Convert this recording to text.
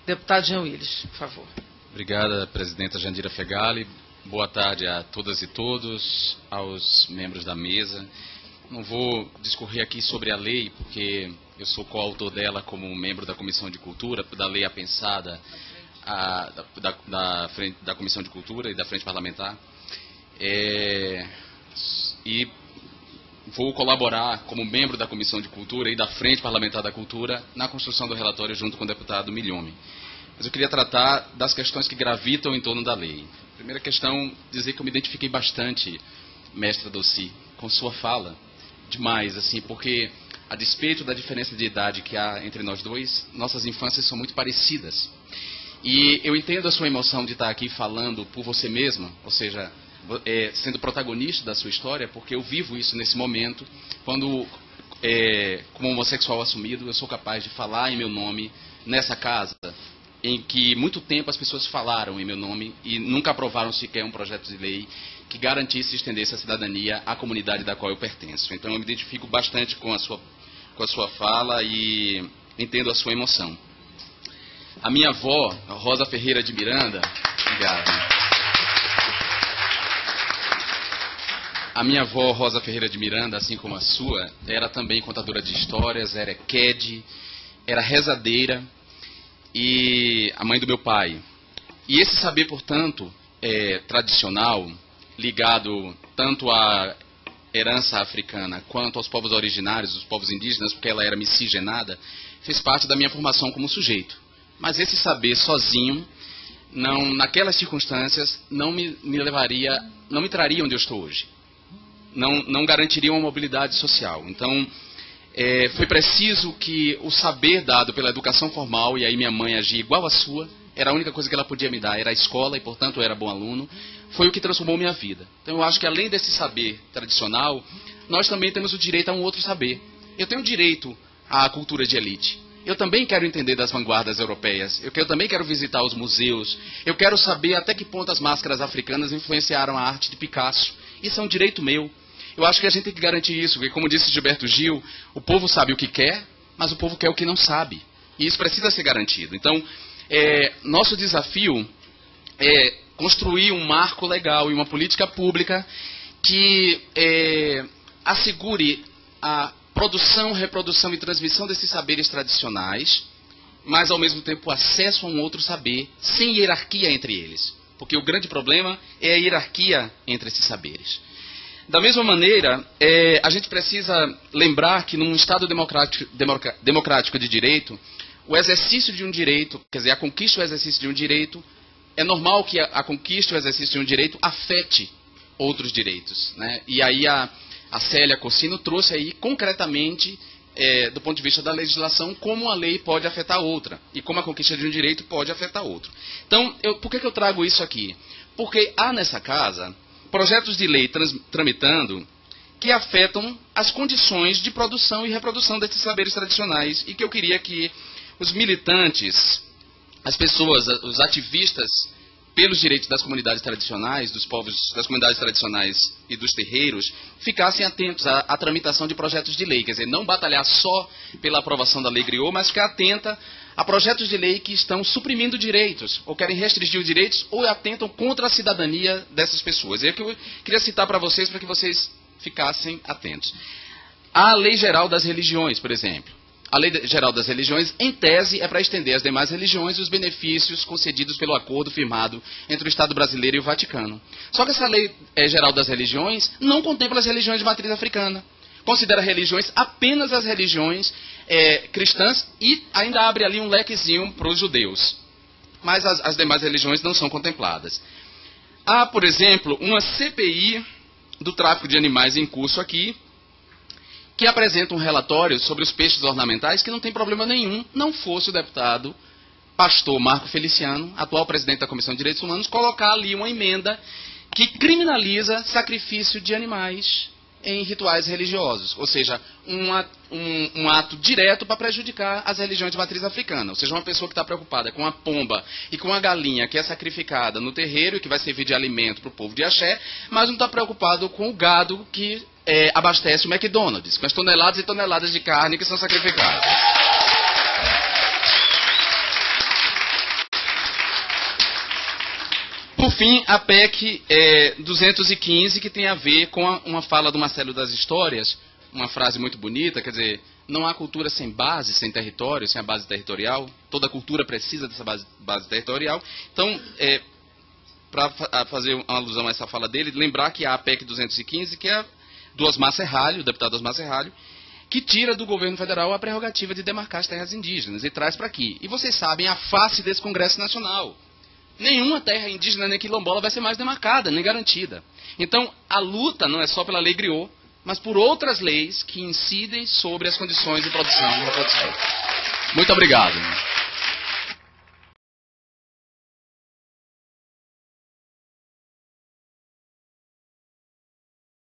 Deputado Jean Willis, por favor. Obrigada, presidenta Jandira Fegali. Boa tarde a todas e todos, aos membros da mesa. Não vou discorrer aqui sobre a lei, porque eu sou coautor dela como membro da Comissão de Cultura, da lei apensada da Comissão de Cultura e da Frente Parlamentar. E vou colaborar como membro da Comissão de Cultura e da Frente Parlamentar da Cultura na construção do relatório junto com o deputado Milhome. Mas eu queria tratar das questões que gravitam em torno da lei. Primeira questão, dizer que eu me identifiquei bastante, mestra Dossi, com sua fala. Demais, assim, porque a despeito da diferença de idade que há entre nós dois, nossas infâncias são muito parecidas. E eu entendo a sua emoção de estar aqui falando por você mesma, ou seja, sendo protagonista da sua história, porque eu vivo isso nesse momento, quando, como homossexual assumido, eu sou capaz de falar em meu nome nessa casa, em que muito tempo as pessoas falaram em meu nome e nunca aprovaram sequer um projeto de lei que garantisse e estendesse a cidadania à comunidade da qual eu pertenço. Então eu me identifico bastante com a sua fala e entendo a sua emoção. A minha avó, Rosa Ferreira de Miranda, obrigado. A minha avó, Rosa Ferreira de Miranda, assim como a sua, era também contadora de histórias, era quede, era rezadeira, e a mãe do meu pai. E esse saber, portanto, tradicional, ligado tanto à herança africana quanto aos povos originários, os povos indígenas, porque ela era miscigenada, fez parte da minha formação como sujeito. Mas esse saber sozinho, naquelas circunstâncias, não me traria onde eu estou hoje. Não garantiria uma mobilidade social. Então, foi preciso que o saber dado pela educação formal, e aí minha mãe agia igual à sua, era a única coisa que ela podia me dar, era a escola, e portanto eu era bom aluno, foi o que transformou minha vida. Então eu acho que além desse saber tradicional, nós também temos o direito a um outro saber. Eu tenho direito à cultura de elite. Eu também quero entender das vanguardas europeias, eu também quero visitar os museus, eu quero saber até que ponto as máscaras africanas influenciaram a arte de Picasso. Isso é um direito meu. Eu acho que a gente tem que garantir isso, porque como disse Gilberto Gil, o povo sabe o que quer, mas o povo quer o que não sabe. E isso precisa ser garantido. Então, nosso desafio é construir um marco legal e uma política pública que assegure a produção, reprodução e transmissão desses saberes tradicionais, mas ao mesmo tempo acesso a um outro saber, sem hierarquia entre eles. Porque o grande problema é a hierarquia entre esses saberes. Da mesma maneira, a gente precisa lembrar que num Estado democrático de direito, o exercício de um direito, quer dizer, a conquista e o exercício de um direito, é normal que a conquista e o exercício de um direito afete outros direitos, né? E aí a Célia Cossino trouxe aí concretamente, do ponto de vista da legislação, como a lei pode afetar outra, e como a conquista de um direito pode afetar outro. Então, por que eu trago isso aqui? Porque há nessa casa projetos de lei tramitando que afetam as condições de produção e reprodução desses saberes tradicionais e que eu queria que os militantes, as pessoas, os ativistas pelos direitos das comunidades tradicionais, dos povos, das comunidades tradicionais e dos terreiros, ficassem atentos à tramitação de projetos de lei. Quer dizer, não batalhar só pela aprovação da Lei Griot, mas ficar atenta a projetos de lei que estão suprimindo direitos, ou querem restringir os direitos, ou atentam contra a cidadania dessas pessoas. É o que eu queria citar para vocês vocês ficassem atentos. A Lei Geral das Religiões, por exemplo. A Lei Geral das Religiões, em tese, é para estender às demais religiões os benefícios concedidos pelo acordo firmado entre o Estado brasileiro e o Vaticano. Só que essa Lei Geral das Religiões não contempla as religiões de matriz africana. Considera religiões apenas as religiões cristãs e ainda abre ali um lequezinho para os judeus. Mas as demais religiões não são contempladas. Há, por exemplo, uma CPI do tráfico de animais em curso aqui, que apresenta um relatório sobre os peixes ornamentais que não tem problema nenhum, não fosse o deputado pastor Marco Feliciano, atual presidente da Comissão de Direitos Humanos, colocar ali uma emenda que criminaliza sacrifício de animais em rituais religiosos, ou seja, um ato direto para prejudicar as religiões de matriz africana, ou seja, uma pessoa que está preocupada com a pomba e com a galinha que é sacrificada no terreiro e que vai servir de alimento para o povo de axé, mas não está preocupado com o gado que abastece o McDonald's, com as toneladas e toneladas de carne que são sacrificadas. por fim, a PEC 215, que tem a ver com uma fala do Marcelo das Histórias, uma frase muito bonita, quer dizer, não há cultura sem base, sem território, sem a base territorial. Toda cultura precisa dessa base territorial. Então, para fazer uma alusão a essa fala dele, lembrar que há a PEC 215, que é do Osmar Serralho, o deputado Osmar Serralho, que tira do governo federal a prerrogativa de demarcar as terras indígenas e traz para aqui. E vocês sabem a face desse Congresso Nacional. Nenhuma terra indígena nem quilombola vai ser mais demarcada, nem garantida. Então, a luta não é só pela Lei Griot, mas por outras leis que incidem sobre as condições de produção e reprodução. Muito obrigado.